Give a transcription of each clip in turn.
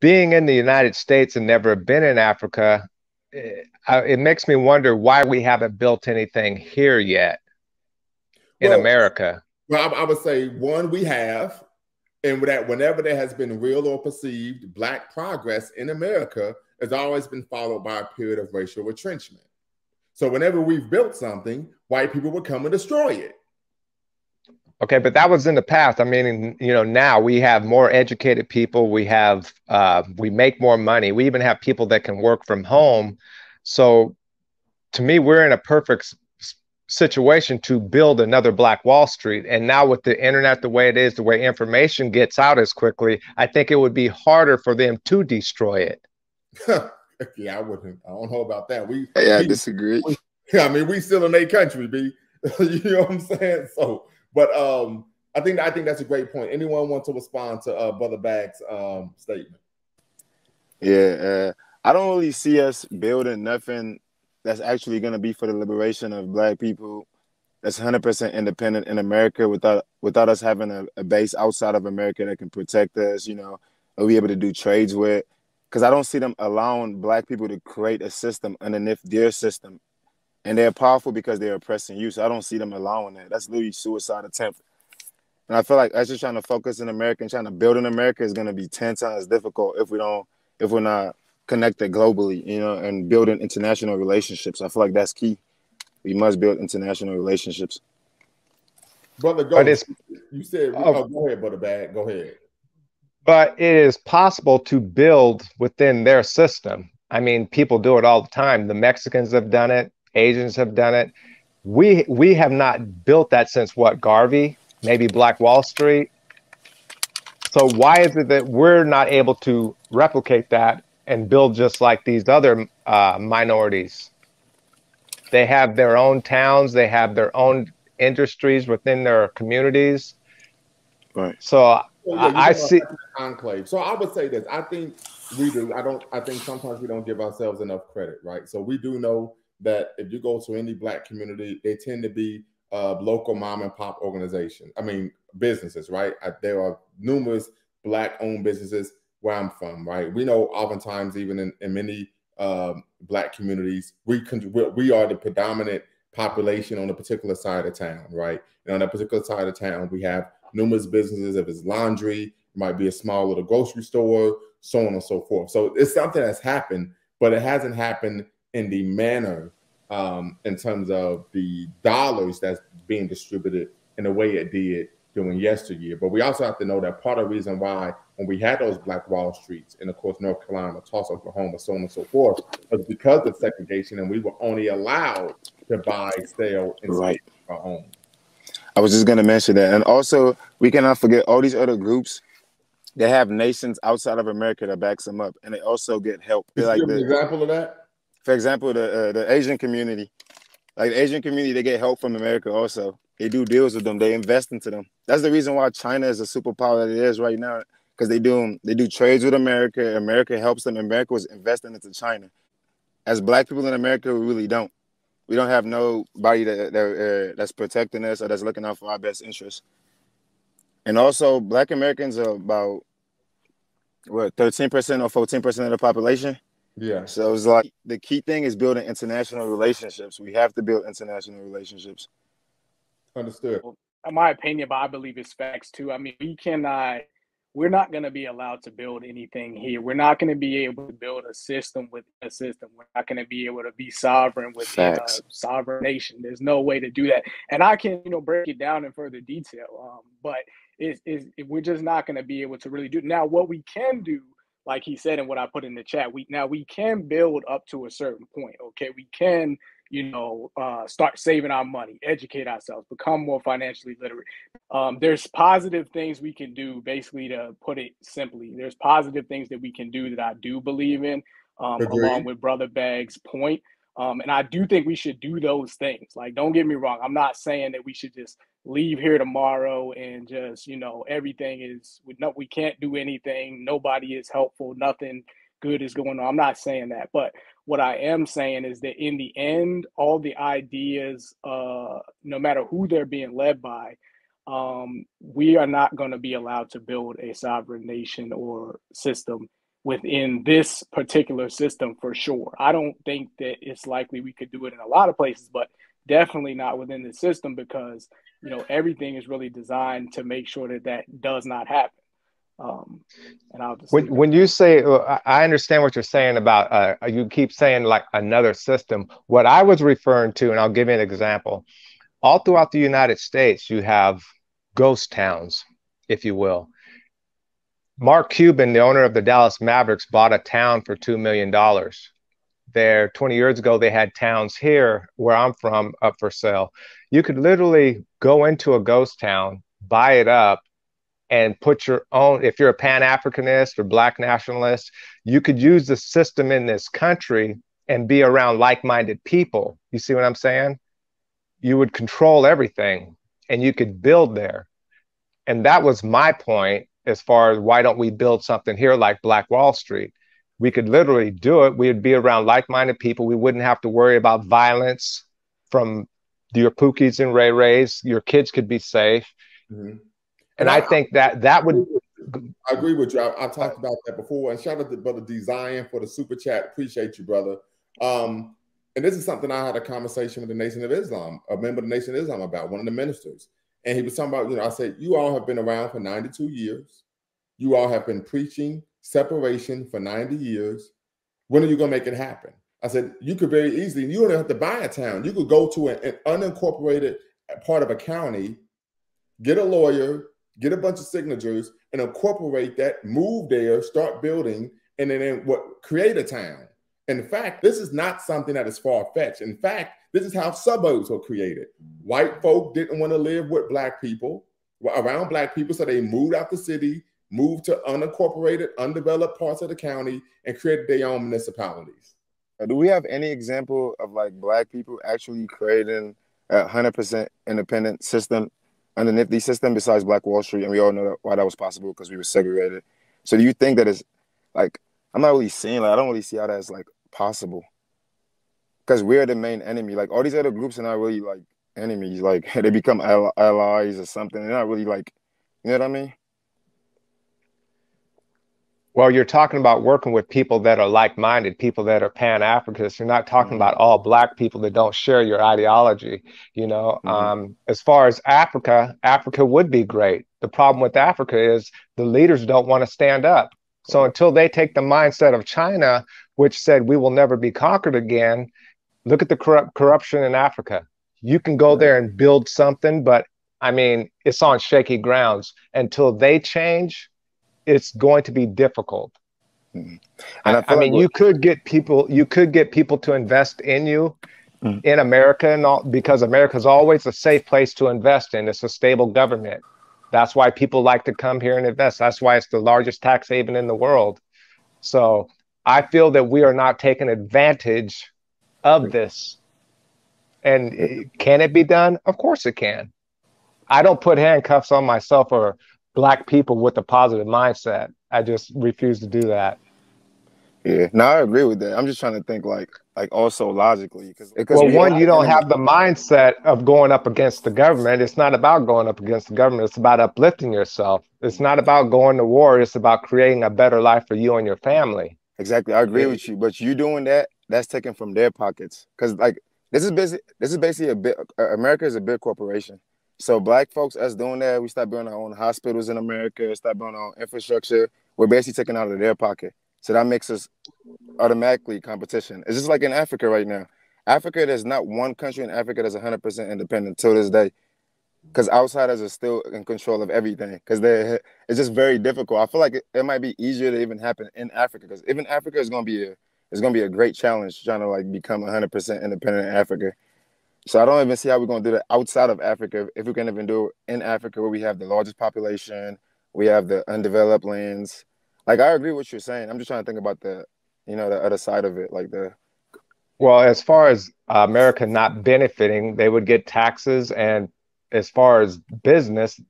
being in the United States and never been in Africa, it makes me wonder why we haven't built anything here yet in Well, America. I would say one, we have, and that whenever there has been real or perceived black progress in America, has always been followed by a period of racial retrenchment. So whenever we've built something, white people would come and destroy it. Okay, but that was in the past. I mean, now we have more educated people. We make more money. We even have people that can work from home. So to me, we're in a perfect situation to build another Black Wall Street. And now with the internet the way it is, the way information gets out as quickly, I think it would be harder for them to destroy it. Yeah, I wouldn't. I don't know about that. I disagree. I mean, we still in a country, B. You know what I'm saying? So, but I think that's a great point. Anyone want to respond to Brother Bag's statement? Yeah, I don't really see us building nothing that's actually going to be for the liberation of Black people. That's 100% independent in America without us having a base outside of America that can protect us, or be able to do trades with. Because I don't see them allowing Black people to create a system underneath their system. And they're powerful because they're oppressing you. So I don't see them allowing that. That's literally suicide attempt. And I feel like us just trying to focus in America and trying to build in America is going to be 10 times difficult if we're not connected globally, and building international relationships. I feel like that's key. We must build international relationships. Brother, you said, go ahead, Brother Bag. Go ahead. But it is possible to build within their system. I mean, people do it all the time. The Mexicans have done it. Asians have done it. We have not built that since what, Garvey? Maybe Black Wall Street. So why is it that we're not able to replicate that and build just like these other minorities? They have their own towns. They have their own industries within their communities. Right. So I see enclave. So I would say this. I think we do. I think sometimes we don't give ourselves enough credit, right? So we do know that if you go to any Black community, they tend to be local mom and pop organizations. I mean, businesses, right? There are numerous Black-owned businesses where I'm from, right? We know oftentimes, even in many Black communities, we are the predominant population on a particular side of town, right? And on that particular side of town, we have numerous businesses. If it's laundry, it might be a small little grocery store, so on and so forth. So it's something that's happened, but it hasn't happened in the manner in terms of the dollars that's being distributed in the way it did during yesteryear. But we also have to know that part of the reason why when we had those Black Wall Streets, and of course North Carolina, Tulsa, Oklahoma, so on and so forth, was because of segregation, and we were only allowed to buy, sell, and sell our own. I was just going to mention that. And also, we cannot forget all these other groups that have nations outside of America that backs them up, and they also get help. Give an example of that? For example, the Asian community. Like the Asian community, they get help from America also. They do deals with them. They invest into them. That's the reason why China is a superpower that it is right now, because they do trades with America. America helps them. America was investing into China. As Black people in America, we really don't. We don't have nobody that's protecting us or that's looking out for our best interests. And also, Black Americans are about, 13% or 14% of the population? Yeah. So it's like the key thing is building international relationships. We have to build international relationships. Understood. Well, in my opinion, but I believe it's facts too. I mean, we're not going to be allowed to build anything here. We're not going to be able to build a system with a system. We're not going to be able to be sovereign within a sovereign nation. There's no way to do that. And I can, break it down in further detail. But we're just not going to be able to really do it. Now, what we can do, like he said, and what I put in the chat, we can build up to a certain point. Okay, we can, start saving our money, educate ourselves, become more financially literate. There's positive things we can do, basically, to put it simply. There's positive things that we can do that I do believe in, along with Brother Bag's point. And I do think we should do those things. Like, don't get me wrong. I'm not saying that we should just leave here tomorrow and just, everything is, we can't do anything. Nobody is helpful. Nothing good is going on. I'm not saying that. But what I am saying is that in the end, all the ideas, no matter who they're being led by, we are not going to be allowed to build a sovereign nation or system within this particular system for sure. I don't think that it's likely we could do it in a lot of places, but definitely not within the system because, you know, everything is really designed to make sure that that does not happen. And I'll just when you say, I understand what you're saying about, you keep saying like another system. What I was referring to, and I'll give you an example. All throughout the United States, you have ghost towns, if you will. Mark Cuban, the owner of the Dallas Mavericks, bought a town for $2 million. There, 20 years ago, they had towns here where I'm from up for sale. You could literally go into a ghost town, buy it up, and put your own, if you're a Pan-Africanist or Black nationalist, you could use the system in this country and be around like-minded people. You see what I'm saying? You would control everything and you could build there. And that was my point as far as why don't we build something here like Black Wall Street? We could literally do it. We would be around like-minded people. We wouldn't have to worry about violence from your Pookies and Ray Rays. Your kids could be safe. Mm-hmm. And I think that would. I agree with you. I talked about that before. And shout out to Brother Design for the super chat. Appreciate you, brother. And this is something I had a conversation with the Nation of Islam, a member of the Nation of Islam, about, one of the ministers. And he was talking about, I said, you all have been around for 92 years. You all have been preaching separation for 90 years. When are you going to make it happen? I said, you could very easily, you don't have to buy a town. You could go to an unincorporated part of a county, get a lawyer, get a bunch of signatures, and incorporate that, move there, start building, and then create a town. In fact, this is not something that is far-fetched. In fact, this is how suburbs were created. White folk didn't want to live with Black people, around Black people, so they moved out the city, moved to unincorporated, undeveloped parts of the county, and created their own municipalities. Do we have any example of like Black people actually creating a 100% independent system underneath the system besides Black Wall Street? And we all know why that was possible, because we were segregated. So do you think that it's like, I'm not really seeing, like, I don't really see how that's like possible, because we're the main enemy. Like, all these other groups are not really like enemies. Like, they become allies or something. They're not really like, you know what I mean? Well, you're talking about working with people that are like-minded, people that are Pan-Africanists. You're not talking about all Black people that don't share your ideology. As far as Africa would be great. The problem with Africa is the leaders don't want to stand up. So until they take the mindset of China, which said we will never be conquered again, look at the corruption in Africa. You can go there and build something, but I mean, it's on shaky grounds. Until they change, it's going to be difficult. Mm-hmm. And I mean, you could get people to invest in you in America, and all, because America's always a safe place to invest in. It's a stable government. That's why people like to come here and invest. That's why it's the largest tax haven in the world. So I feel that we are not taking advantage of this. And can it be done? Of course it can. I don't put handcuffs on myself or Black people with a positive mindset. I just refuse to do that. Yeah, no, I agree with that. I'm just trying to think like also logically. Well, one, you don't have the mindset of going up against the government. It's not about going up against the government. It's about uplifting yourself. It's not about going to war. It's about creating a better life for you and your family. Exactly. I agree with you. But you doing that, that's taken from their pockets. Because like this is basically America is a big corporation. So Black folks, us doing that, we start building our own hospitals in America, start building our own infrastructure. We're basically taking out of their pocket. So that makes us automatically competition. It's just like in Africa right now. Africa, there's not one country in Africa that's 100% independent till this day, because outsiders are still in control of everything, because it's just very difficult. I feel like it might be easier to even happen in Africa, because even Africa is going to be a great challenge trying to like become 100% independent in Africa. So I don't even see how we're going to do that outside of Africa, if we can even do it in Africa, where we have the largest population, we have the undeveloped lands. Like, I agree with what you're saying. I'm just trying to think about the other side of it, Well, as far as America not benefiting, they would get taxes. And as far as business,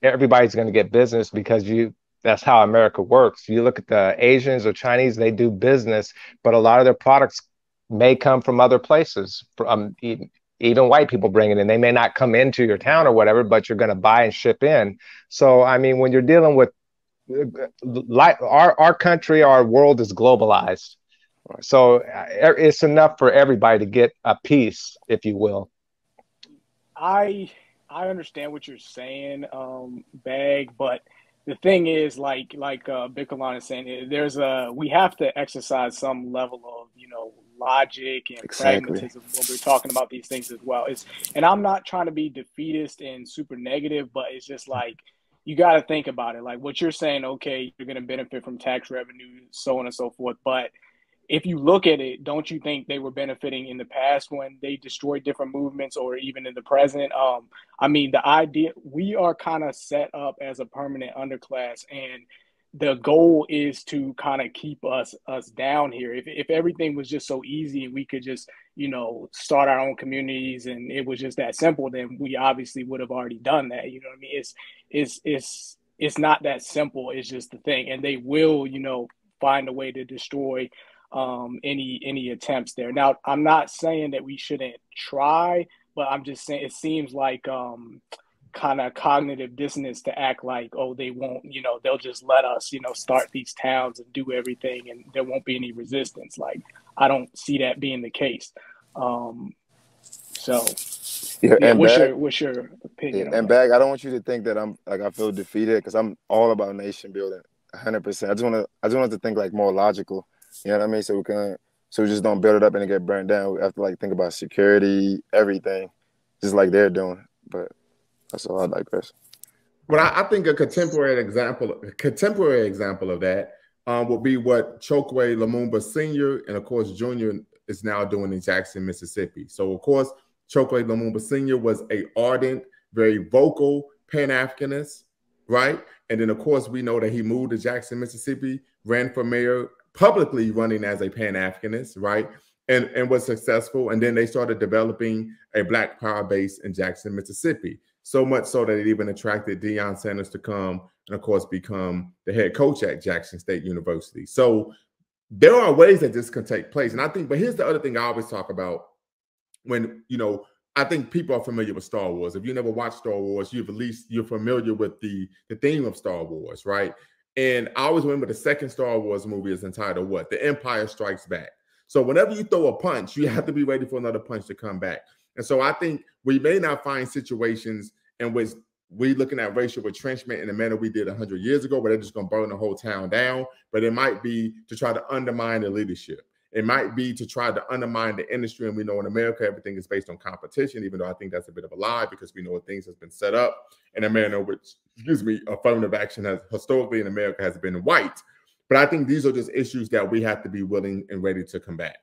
everybody's going to get business because that's how America works. You look at the Asians or Chinese, they do business, but a lot of their products may come from other places. Even white people bring it in. They may not come into your town or whatever, but you're going to buy and ship in. So, I mean, when you're dealing with like our country, our world is globalized. So it's enough for everybody to get a piece, if you will. I understand what you're saying, Bag, but the thing is, like Bikalon is saying, we have to exercise some level of logic and pragmatism when we're talking about these things as well. And I'm not trying to be defeatist and super negative, but it's just like you got to think about it. Like what you're saying, okay, you're going to benefit from tax revenue, so on and so forth, but if you look at it, don't you think they were benefiting in the past when they destroyed different movements, or even in the present? I mean, the idea, we are kind of set up as a permanent underclass, and the goal is to kind of keep us down here. If everything was just so easy and we could just start our own communities and it was just that simple, then we obviously would have already done that. You know what I mean? It's not that simple. It's just the thing, and they will find a way to destroy any attempts there. Now, I'm not saying that we shouldn't try, but I'm just saying it seems like kind of cognitive dissonance to act like, oh, they won't, they'll just let us, start these towns and do everything and there won't be any resistance. Like, I don't see that being the case. What's your opinion? And Bag, I don't want you to think that I feel defeated, because I'm all about nation building, 100%. I just want to think like more logical. You know what I mean? So we just don't build it up and it get burnt down. We have to think about security, everything, just like they're doing. But that's all I digress. Well, I think a contemporary example of that would be what Chokwe Lumumba Sr. and of course Jr. is now doing in Jackson, Mississippi. So of course, Chokwe Lumumba Sr. was a ardent, very vocal Pan-Africanist, right? And then of course we know that he moved to Jackson, Mississippi, ran for mayor, publicly running as a Pan-Africanist, right? And was successful. And then they started developing a Black power base in Jackson, Mississippi. So much so that it even attracted Deion Sanders to come and, of course, become the head coach at Jackson State University. So there are ways that this can take place. And I think, but here's the other thing I always talk about when, I think people are familiar with Star Wars. If you never watched Star Wars, you're familiar with the theme of Star Wars, right? And I always remember the second Star Wars movie is entitled what? The Empire Strikes Back. So whenever you throw a punch, you have to be ready for another punch to come back. And so I think we may not find situations in which we're looking at racial retrenchment in the manner we did 100 years ago, where they're just going to burn the whole town down. But it might be to try to undermine the leadership. It might be to try to undermine the industry. And we know in America, everything is based on competition, even though I think that's a bit of a lie, because we know things has been set up in a manner which, affirmative action has historically in America has been white. But I think these are just issues that we have to be willing and ready to combat.